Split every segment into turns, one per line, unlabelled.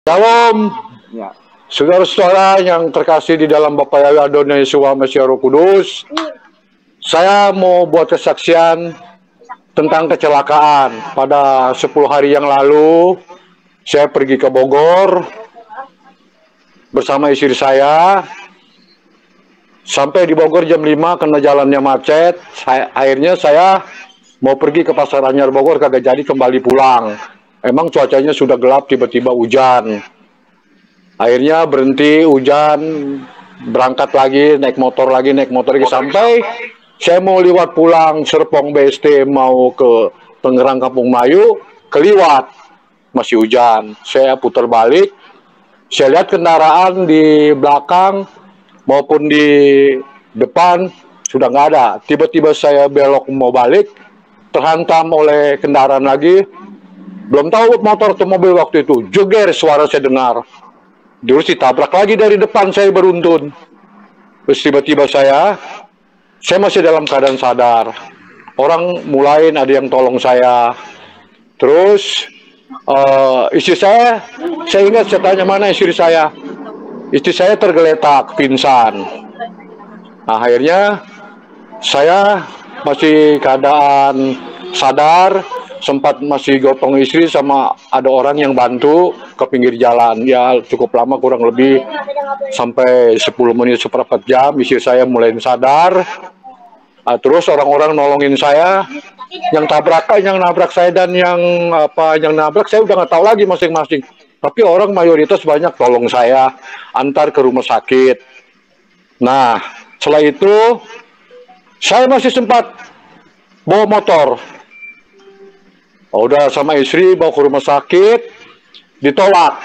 Shalom,
Ya.
saudara-saudara yang terkasih di dalam Bapa Yahweh Adonai Yesus Mesias Roh Kudus. Saya mau buat kesaksian tentang kecelakaan. Pada 10 hari yang lalu, saya pergi ke Bogor bersama istri saya. Sampai di Bogor jam 5 karena jalannya macet. Akhirnya saya mau pergi ke Pasar Anyar Bogor, kagak jadi, kembali pulang. Emang cuacanya sudah gelap, tiba-tiba hujan. Akhirnya berhenti, hujan, berangkat lagi, naik motor lagi, sampai saya mau lewat pulang Serpong BST mau ke Tangerang Kampung Melayu, keliwat, masih hujan. Saya putar balik, saya lihat kendaraan di belakang maupun di depan sudah nggak ada. Tiba-tiba saya belok mau balik, terhantam oleh kendaraan lagi. Belum tahu motor atau mobil waktu itu, jeger suara saya dengar. Terus ditabrak lagi dari depan, saya beruntun. Terus tiba-tiba saya masih dalam keadaan sadar. Orang mulai ada yang tolong saya. Terus istri saya ingat, saya tanya mana istri saya. Istri saya tergeletak, pingsan. Nah, akhirnya saya masih keadaan sadar, sempat masih gotong istri sama ada orang yang bantu ke pinggir jalan. Ya cukup lama, kurang lebih sampai 10 menit seperempat jam istri saya mulai sadar. Terus orang-orang nolongin saya, yang nabrak saya dan yang nabrak saya udah nggak tahu lagi masing-masing. Tapi orang mayoritas banyak tolong saya antar ke rumah sakit. Nah, setelah itu saya masih sempat bawa motor. Udah sama istri bawa ke rumah sakit, ditolak.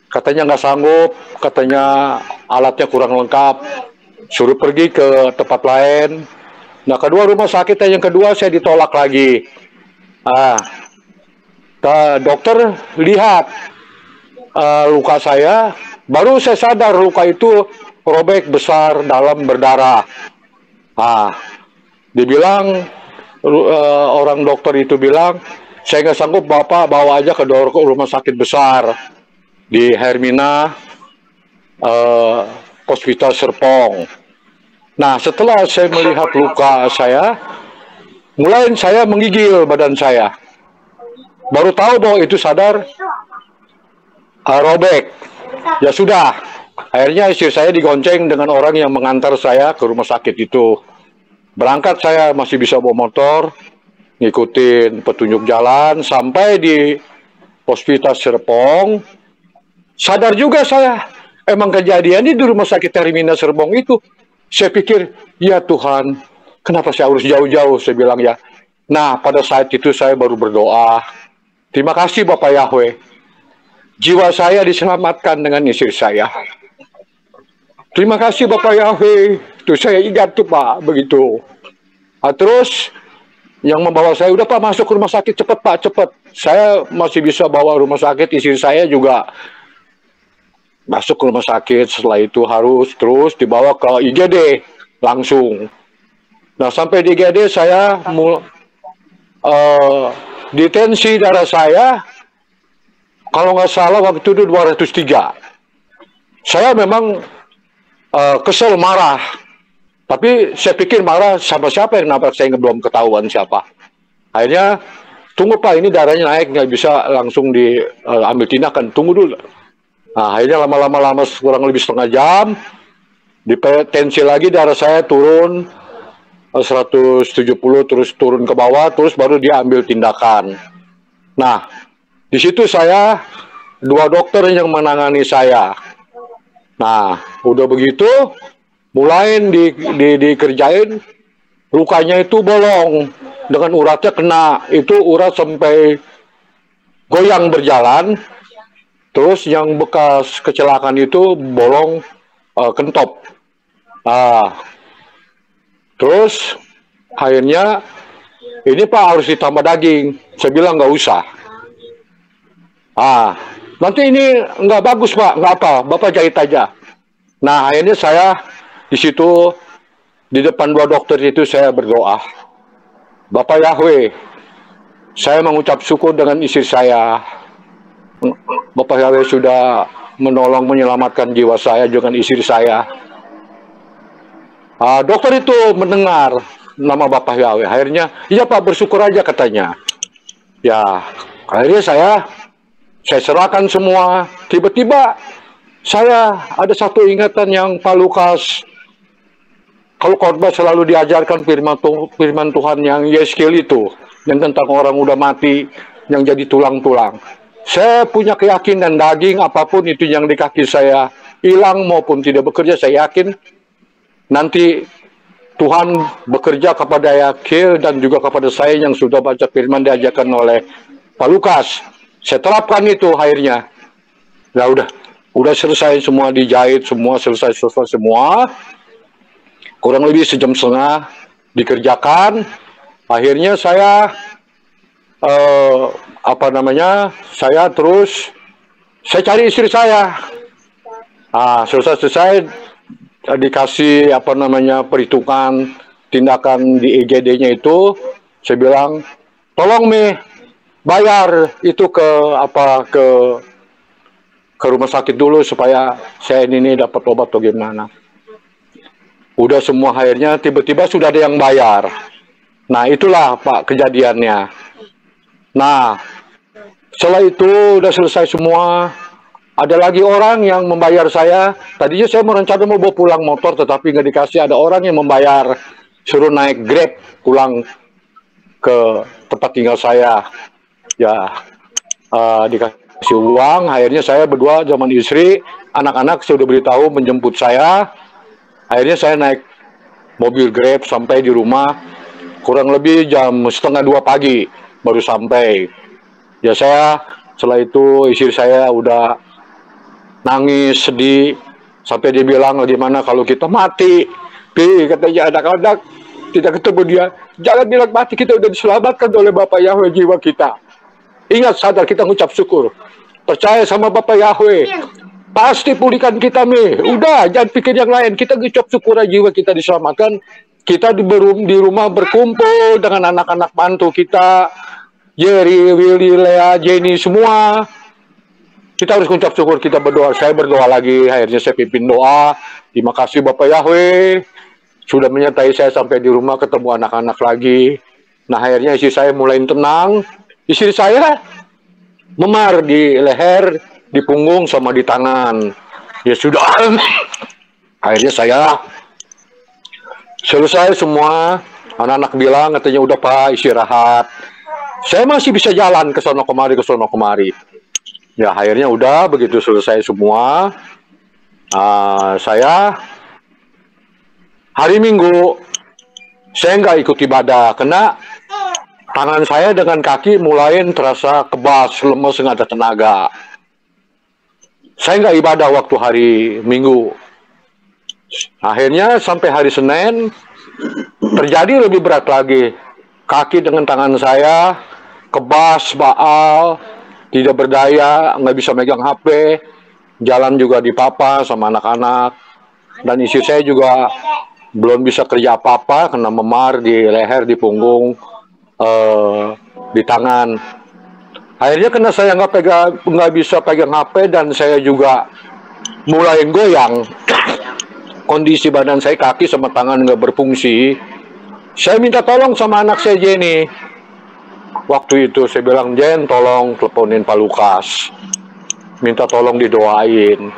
Katanya nggak sanggup, katanya alatnya kurang lengkap, suruh pergi ke tempat lain. Nah, kedua rumah sakit yang kedua saya ditolak lagi. Dokter lihat luka saya, baru saya sadar luka itu robek besar, dalam, berdarah. Dibilang orang dokter itu bilang, saya nggak sanggup, Bapak bawa aja ke rumah sakit besar di Hermina, Hospital Serpong. Nah, setelah saya melihat luka saya, mulai saya menggigil badan saya. Baru tahu bahwa itu sadar robek. Ya sudah, akhirnya istri saya digonceng dengan orang yang mengantar saya ke rumah sakit itu. Berangkat saya masih bisa bawa motor, ngikutin petunjuk jalan, sampai di Hospital Serpong. Sadar juga saya, emang kejadiannya di rumah sakit Hermina Serpong itu. Saya pikir, ya Tuhan, kenapa saya harus jauh-jauh, saya bilang ya. Nah, pada saat itu saya baru berdoa, terima kasih Bapak Yahweh, jiwa saya diselamatkan dengan istri saya. Terima kasih Bapak Yahweh, itu saya ingat tuh Pak, begitu. Terus yang membawa saya, udah Pak masuk ke rumah sakit, cepet Pak, cepet. Saya masih bisa bawa rumah sakit, istri saya juga masuk ke rumah sakit. Setelah itu harus terus dibawa ke IGD langsung. Nah, sampai di IGD saya detensi darah saya, kalau nggak salah waktu itu 203. Saya memang kesel, marah. Tapi saya pikir marah sama siapa yang nabrak saya, belum ketahuan siapa. Akhirnya, tunggu Pak, ini darahnya naik, nggak bisa langsung diambil tindakan, tunggu dulu. Nah, akhirnya lama-lama kurang lebih setengah jam, tensi lagi, darah saya turun 170, terus turun ke bawah, terus baru dia ambil tindakan. Nah, di situ saya, 2 dokter yang menangani saya. Nah, udah begitu, mulai dikerjain, lukanya itu bolong, dengan uratnya kena, itu urat sampai goyang berjalan. Terus yang bekas kecelakaan itu bolong, kentop. Terus akhirnya, ini Pak harus ditambah daging. Saya bilang nggak usah. Nanti ini nggak bagus Pak, nggak apa, Bapak jahit aja. Nah, akhirnya saya di situ, di depan 2 dokter itu saya berdoa. Bapak Yahweh, saya mengucap syukur dengan istri saya. Bapak Yahweh sudah menolong menyelamatkan jiwa saya dengan istri saya. Dokter itu mendengar nama Bapak Yahweh. Akhirnya, iya Pak, bersyukur aja katanya. Ya, akhirnya saya serahkan semua. Tiba-tiba saya ada satu ingatan yang Pak Lukas, kalau khotbah selalu diajarkan firman Tuhan yang Yeskiel itu, yang tentang orang udah mati, yang jadi tulang-tulang. Saya punya keyakinan daging apapun itu yang di kaki saya hilang maupun tidak bekerja, saya yakin nanti Tuhan bekerja kepada Yeskiel dan juga kepada saya yang sudah baca firman diajarkan oleh Pak Lukas. Saya terapkan itu akhirnya. Ya udah selesai semua, dijahit semua, selesai semua. Kurang lebih sejam setengah dikerjakan. Akhirnya saya saya cari istri saya. Selesai dikasih perhitungan tindakan di IGD-nya itu, saya bilang, tolong Mi, bayar itu ke rumah sakit dulu supaya saya ini dapat obat atau gimana. Udah semua akhirnya tiba-tiba sudah ada yang bayar. Nah itulah Pak kejadiannya. Nah setelah itu udah selesai semua, ada lagi orang yang membayar saya. Tadinya saya merencana mau bawa pulang motor, tetapi nggak dikasih. Ada orang yang membayar, suruh naik Grab pulang ke tempat tinggal saya. Ya dikasih uang. Akhirnya saya berdua zaman istri, anak-anak saya udah beritahu menjemput saya. Akhirnya saya naik mobil Grab sampai di rumah kurang lebih jam 1:30 pagi baru sampai. Ya saya setelah itu istri saya udah nangis sedih sampai dia bilang, gimana kalau kita mati? Pi, katanya anak-anak tidak ketemu dia. Jangan bilang mati, kita udah diselamatkan oleh Bapak Yahweh jiwa kita. Ingat, sadar, kita ngucap syukur. Percaya sama Bapak Yahweh. Pasti pulihkan kita, Mi. Udah, jangan pikir yang lain. Kita ngucap syukur aja jiwa kita diselamatkan. Kita di rumah berkumpul dengan anak-anak mantu kita. Jerry, Willy, Lea, Jenny, semua. Kita harus ngucap syukur, kita berdoa. Saya berdoa lagi, akhirnya saya pimpin doa. Terima kasih Bapak Yahweh. Sudah menyertai saya sampai di rumah, ketemu anak-anak lagi. Nah, akhirnya istri saya mulai tenang. Istri saya memar di leher, di punggung, sama di tangan. Ya sudah. Akhirnya saya selesai semua. Anak-anak bilang, katanya udah Pak, istirahat. Saya masih bisa jalan ke sono kemari, ke sono kemari. Ya akhirnya udah begitu selesai semua. Saya hari Minggu saya nggak ikut ibadah karena tangan saya dengan kaki mulai terasa kebas, lemes, nggak ada tenaga. Saya nggak ibadah waktu hari Minggu. Akhirnya sampai hari Senin terjadi lebih berat lagi. Kaki dengan tangan saya kebas, baal, tidak berdaya, nggak bisa megang HP, jalan juga dipapa sama anak-anak, dan istri saya juga belum bisa kerja apa-apa karena memar di leher, di punggung, di tangan. Akhirnya karena saya nggak bisa pegang HP dan saya juga mulai goyang, kondisi badan saya, kaki sama tangan nggak berfungsi. Saya minta tolong sama anak saya Jenny. Waktu itu saya bilang, Jen, tolong teleponin Pak Lukas. Minta tolong didoain.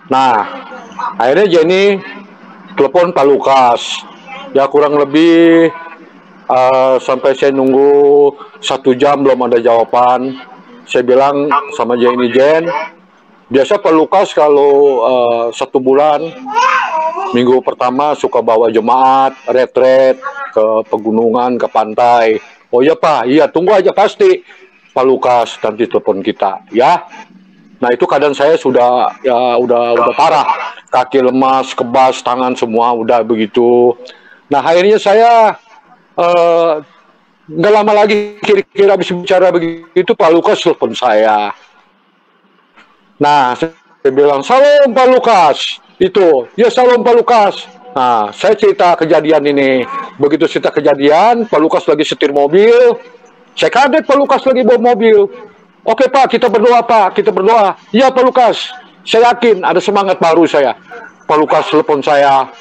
Nah, akhirnya Jenny telepon Pak Lukas. Ya kurang lebih sampai saya nunggu 1 jam belum ada jawaban. Saya bilang sama Jenny, Jen, biasa Pak Lukas kalau 1 bulan, minggu pertama suka bawa jemaat, retret ke pegunungan, ke pantai. Oh iya Pak, iya tunggu aja pasti Pak Lukas nanti telepon kita, ya. Nah itu keadaan saya sudah udah parah, kaki lemas, kebas, tangan semua udah begitu. Nah akhirnya saya nggak lama lagi kira-kira habis bicara begitu Pak Lukas telepon saya. Nah saya bilang, salam Pak Lukas, itu ya salam Pak Lukas. Nah, saya cerita kejadian ini. Begitu cerita kejadian, Pak Lukas lagi setir mobil. Saya kaget Pak Lukas lagi bawa mobil. Oke Pak, kita berdoa Pak, kita berdoa. Ya Pak Lukas, saya yakin ada semangat baru saya. Pak Lukas telepon saya.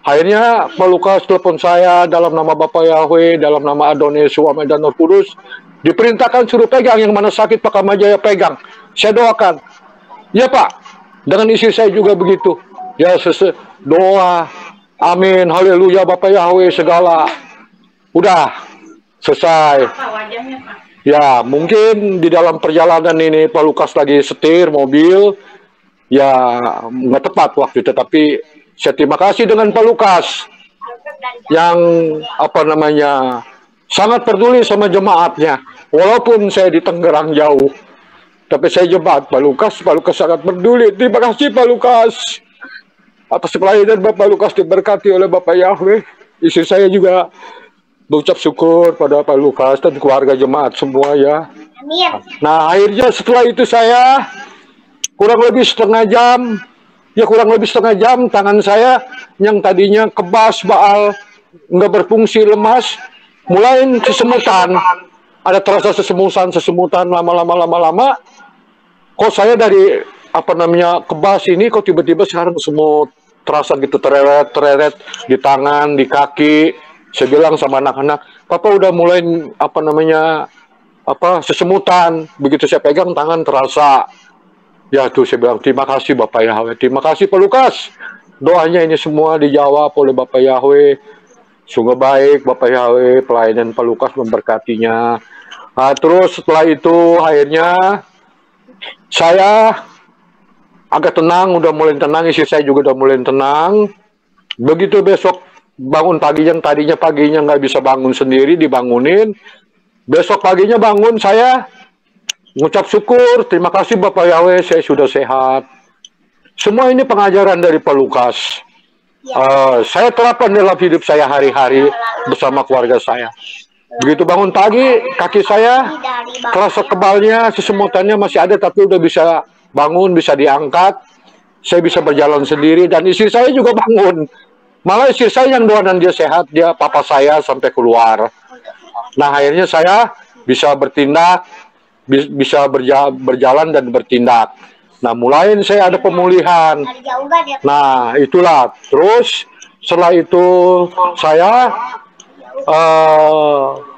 Akhirnya Pak Lukas telepon saya dalam nama Bapak Yahweh, dalam nama Adonai Suami dan Roh Kudus. Diperintahkan suruh pegang, yang mana sakit Pak Kamajaya pegang. Saya doakan. Ya Pak, dengan istri saya juga begitu. Ya doa. Amin, haleluya Bapak Yahweh segala. Udah, selesai. Ya, mungkin di dalam perjalanan ini Pak Lukas lagi setir mobil, ya nggak tepat waktu itu. Tapi saya terima kasih dengan Pak Lukas yang sangat peduli sama jemaatnya. Walaupun saya di Tangerang jauh, tapi saya jemaat Pak Lukas sangat peduli. Terima kasih Pak Lukas atas pelayanan Bapak Lukas, diberkati oleh Bapak Yahweh. Istri saya juga mengucap syukur pada Pak Lukas dan keluarga jemaat semua ya.
Amin.
Nah akhirnya setelah itu saya kurang lebih setengah jam tangan saya yang tadinya kebas baal nggak berfungsi, lemas, mulai sesemutan. Ada terasa sesemutan lama-lama. Kok saya dari kebas ini kok tiba-tiba sekarang semut, terasa gitu tereret di tangan, di kaki. Saya bilang sama anak-anak, Papa udah mulai sesemutan. Begitu saya pegang tangan terasa. Ya tuh saya bilang, terima kasih Bapak Yahweh, terima kasih Pak Lukas. Doanya ini semua dijawab oleh Bapak Yahweh. Sungguh baik Bapak Yahweh, pelayanan Pak Lukas memberkatinya. Nah, terus setelah itu akhirnya saya agak tenang, udah mulai tenang, istri saya juga udah mulai tenang. Begitu besok bangun pagi, yang tadinya paginya nggak bisa bangun sendiri, dibangunin. Besok paginya bangun, saya mengucap syukur, terima kasih Bapak Yahweh, saya sudah sehat. Semua ini pengajaran dari Pak Lukas. Saya terapkan dalam hidup saya hari-hari bersama keluarga saya. Begitu bangun pagi, kaki saya terasa kebalnya, sesemutannya masih ada, tapi udah bisa bangun, bisa diangkat. Saya bisa berjalan sendiri, dan istri saya juga bangun. Malah istri saya yang doa dan dia sehat, dia papa saya sampai keluar. Nah akhirnya saya bisa bertindak, bisa berjalan dan bertindak. Nah mulai saya ada pemulihan. Nah itulah. Terus setelah itu saya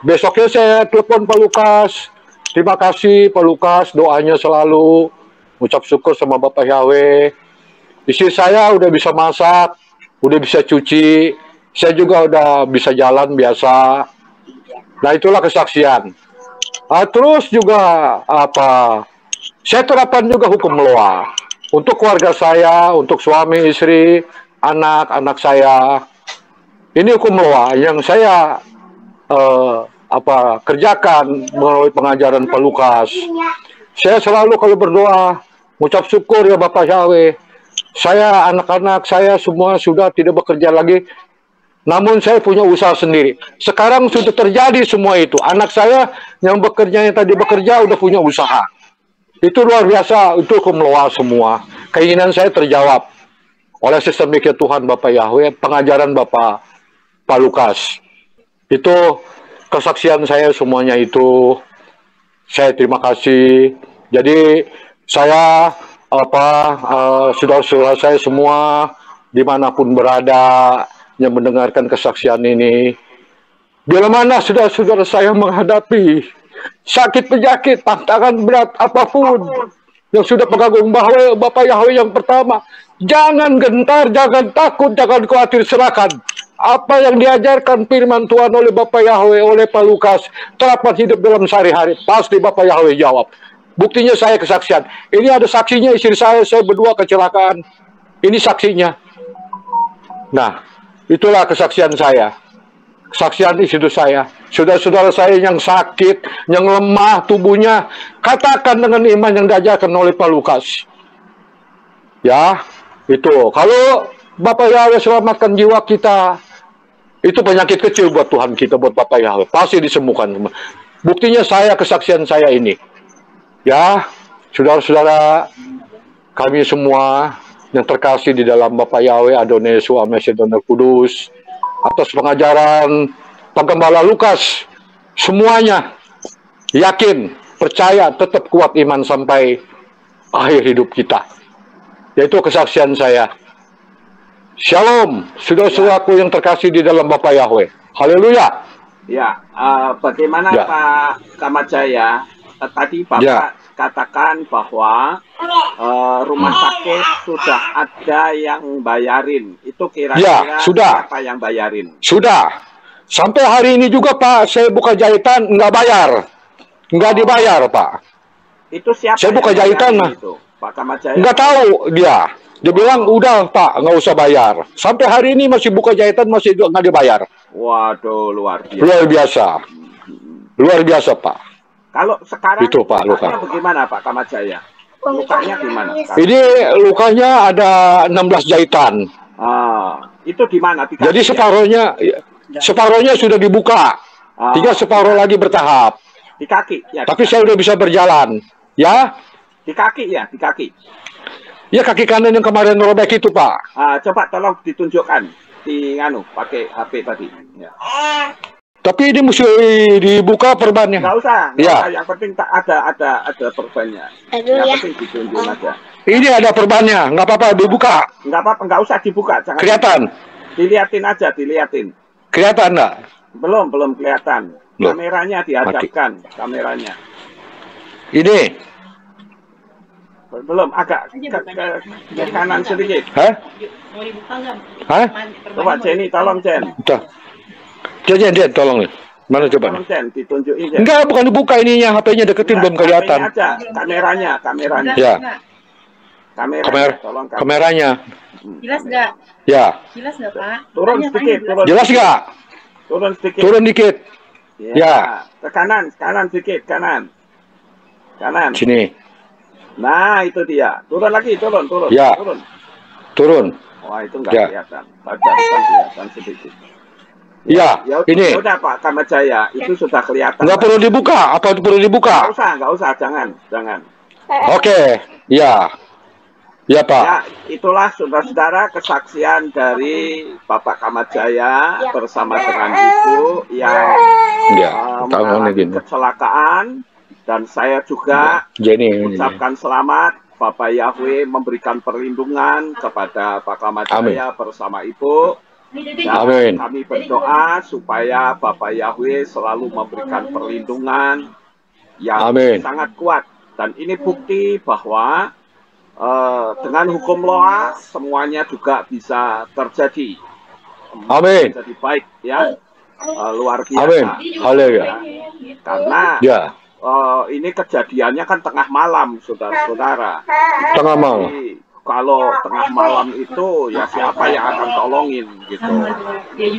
besoknya saya telepon Pak Lukas. Terima kasih Pak Lukas, doanya selalu. Ucap syukur sama Bapak Yahweh. Istri saya udah bisa masak, udah bisa cuci, saya juga udah bisa jalan biasa. Nah itulah kesaksian. Terus juga saya terapkan juga hukum Loa untuk keluarga saya, untuk suami, istri, anak-anak saya. Ini hukum Loa yang saya kerjakan melalui pengajaran Pak Lukas. Saya selalu kalau berdoa mengucap syukur ya Bapak Yahweh. Saya, anak-anak saya semua sudah tidak bekerja lagi, namun saya punya usaha sendiri. Sekarang sudah terjadi semua itu. Anak saya yang tadi bekerja udah punya usaha. Itu luar biasa, itu hukum Loa semua. Keinginan saya terjawab oleh sistemiknya Tuhan Bapak Yahweh, pengajaran Bapak Pak Lukas. Itu kesaksian saya semuanya itu. Saya terima kasih. Jadi saya saudara-saudara saya semua dimanapun berada yang mendengarkan kesaksian ini, bila mana saudara-saudara saya menghadapi sakit penyakit, tantangan berat apapun yang sudah pegang Bapak Yahweh yang pertama, jangan gentar, jangan takut, jangan khawatir, serahkan apa yang diajarkan firman Tuhan oleh Bapak Yahweh, oleh Pak Lukas, terapkan hidup dalam sehari-hari, pasti Bapak Yahweh jawab. Buktinya saya kesaksian. Ini ada saksinya, istri saya berdua kecelakaan. Ini saksinya. Nah, itulah kesaksian saya. Kesaksian istri saya. Saudara-saudara saya yang sakit, yang lemah tubuhnya, katakan dengan iman yang diajarkan oleh Pak Lukas. Ya, itu. Kalau Bapak Yahweh selamatkan jiwa kita, itu penyakit kecil buat Tuhan kita, buat Bapak Yahweh. Pasti disembuhkan. Buktinya saya, kesaksian saya ini. Ya, saudara-saudara kami semua yang terkasih di dalam Bapak Yahweh, Adonai Yesus, Amesdon Kudus, atas pengajaran Pak Gembala Lukas, semuanya yakin percaya, tetap kuat iman sampai akhir hidup kita. Yaitu kesaksian saya. Shalom, saudara-saudaraku yang terkasih di dalam Bapa Yahweh. Haleluya.
Ya, bagaimana
Ya.
Pak Kamajaya? Tadi Bapak
Ya.
katakan bahwa rumah sakit sudah ada yang bayarin. Itu kira-kira
Ya, sudah.
siapa yang bayarin?
Sudah. Sampai hari ini juga Pak, saya buka jahitan nggak bayar. Nggak dibayar Pak.
Itu siapa
Saya buka
yang
jahitan,
bayarin
nah.
itu? Pak Kamajaya?
Nggak tahu dia. Dia bilang udah Pak, nggak usah bayar. Sampai hari ini masih buka jahitan, masih nggak dibayar.
Waduh, luar biasa.
Luar biasa. Luar biasa Pak.
Kalau sekarang
Itu, Pak, luka.
lukanya bagaimana Pak Kamajaya? Lukanya gimana?
Ini lukanya ada 16 jahitan.
Itu di mana? Di kaki,
Jadi separohnya sudah dibuka. Tinggal separuh lagi bertahap.
Di kaki ya.
Tapi saya udah bisa berjalan. Ya?
Di kaki ya, di kaki.
Ya kaki kanan yang kemarin robek itu Pak.
Coba tolong ditunjukkan di pakai HP tadi. Ya.
Tapi ini mesti dibuka perbannya.
Nggak usah.
Ya.
Yang penting tak ada perbannya. Yang penting ditunjuk aja.
Ini ada perbannya, nggak apa-apa dibuka.
Nggak apa-apa, nggak usah dibuka. Jangan
Kelihatan.
Diliatin aja, diliatin.
Kelihatan nggak?
Belum kelihatan.
Loh.
Kameranya dihadapkan, kameranya.
Ini.
Belum, agak ke kanan sedikit.
Hah?
Mau dibuka nggak?
Hah?
Coba Jenny, tolong Jen.
Udah. Dia tolong nih. Mana coba?
Tolong Jen, ditunjukin Jen.
Enggak, bukan dibuka ininya, HP-nya deketin belum kelihatan.
HP-nya aja, kameranya.
Ya.
Kameranya, tolong
Kameranya.
Jelas nggak?
Ya.
Jelas nggak Pak?
Turun sedikit, turun.
Jelas nggak?
Turun sedikit.
Turun dikit.
Ya. Ke kanan sedikit, kanan.
Sini.
Nah, itu dia. Turun lagi, turun.
Ya.
Turun.
Turun.
Wah, itu nggak
Ya.
kelihatan. Badan kan kelihatan sedikit.
Ya, ini.
Udah Pak Kamajaya, itu sudah kelihatan.
Nggak perlu dibuka, apa perlu dibuka?
Nggak usah, jangan.
Oke, ya. Ya Pak.
Ya, itulah saudara-saudara kesaksian dari Bapak Kamajaya bersama dengan Ibu yang mengalami kecelakaan, dan saya juga ucapkan selamat. Bapak Yahweh memberikan perlindungan kepada Pak Kamajaya bersama Ibu. Dan kami berdoa supaya Bapak Yahweh selalu memberikan perlindungan yang sangat kuat. Dan ini bukti bahwa dengan hukum Loa semuanya juga bisa terjadi.
Amin.
Jadi baik ya, luar biasa.
Amin. Haleluya.
Karena ini kejadiannya kan tengah malam, saudara-saudara.
Tengah malam.
Jadi, kalau tengah malam itu ya siapa yang akan tolongin gitu.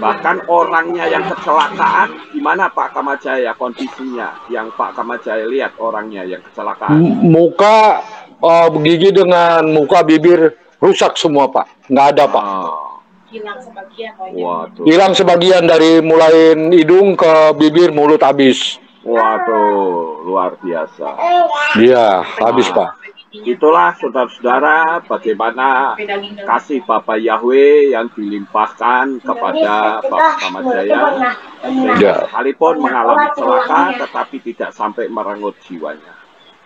Bahkan orangnya yang kecelakaan, gimana Pak Kamajaya kondisinya? Yang Pak Kamajaya lihat orangnya yang kecelakaan.
Muka, gigi dengan muka bibir rusak semua Pak. Nggak ada Pak.
Hilang sebagian.
Waduh.
Hilang sebagian dari mulai hidung ke bibir, mulut habis.
Waduh, luar biasa.
Iya, habis Pak.
Itulah saudara-saudara bagaimana kasih Bapak Yahweh yang dilimpahkan kepada Bapak Kamajaya. Sekalipun mengalami celaka tetapi tidak sampai merenggut jiwanya.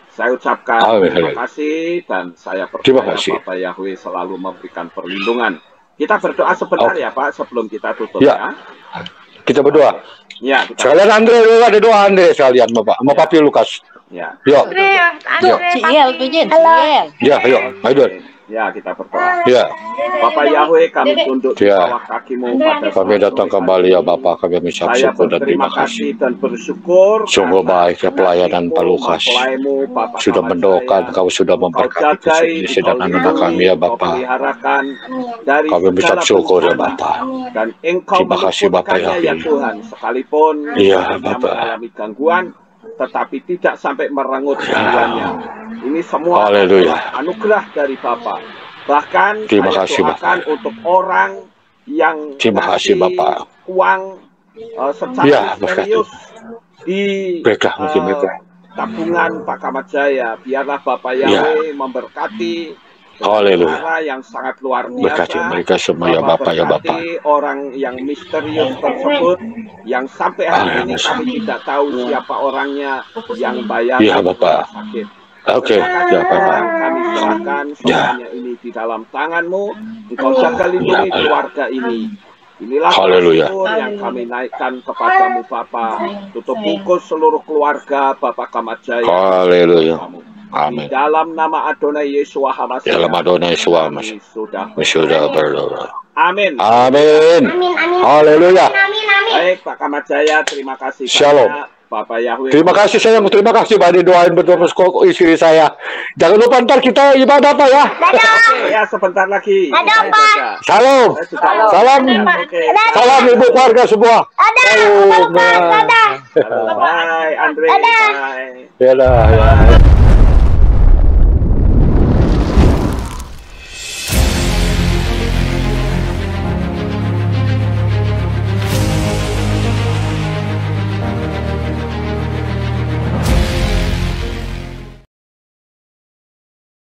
Saya ucapkan terima kasih dan saya percaya Bapak Yahweh selalu memberikan perlindungan. Kita berdoa sebentar ya Pak sebelum kita tutup ya.
Kita berdoa.
Ya,
sekalian Andre, ada doa Andre sekalian Bapak, sama Papi Lukas.
Ya.
Yuk.
Ciel tuh Jen. Ciel.
Ya, ayo, ayo.
Ya, kita berdoa.
Ya.
Bapak Yahweh, kami tunduk di bawah kaki-Mu pada
kami datang kembali ya Bapak, kami mengucap syukur dan terima kasih
dan bersyukur.
Sungguh baik ya pelayanan Pak Lukas. Sudah mendoakan, Kau sudah memberkati istri dan anak-anak kami ya Bapak. Kami mengucap syukur ya Bapak.
Dan Engkau
terima kasih Bapak
ya Tuhan, sekalipun mengalami gangguan, tetapi tidak sampai merenggut jiwanya. Ini semua anugerah dari Bapak. Bahkan
terima kasih Bapak
untuk orang yang
Bapak
uang secara serius di tabungan Pak Kamajaya. Biarlah Bapak Yahweh memberkati
Haleluya.
cara yang sangat luar
Berkati
biasa.
mereka semua ya Bapak ya Bapak.
Berkati orang yang misterius tersebut yang sampai hari ini kami tidak tahu siapa orangnya yang bayar
ya Bapak.
sakit.
Oke, ya Bapak.
Kami serahkan semuanya ini di dalam tangan-Mu. Engkau jaga lindungi keluarga ini. Inilah syukur yang kami naikkan kepadamu Bapa. Tutup bungkus seluruh keluarga Bapak Kamatjaya.
Haleluya. Amin.
Dalam nama Adonai Yesus Hamasiah.
Dalam Adonai Yesus Hamasiah. Sudah berdoa.
Amin.
Amin. Haleluya.
Baik Pak Kamatjaya, terima kasih.
Shalom.
Bapak Yahweh.
Terima kasih sayang, terima kasih Pak doain betul istri saya. Jangan lupa ntar kita ibadah Pak ya.
Oke, ya sebentar lagi.
Salam. Salam. Salam ibu keluarga semua.
Bye Andre. Bye.
Ya.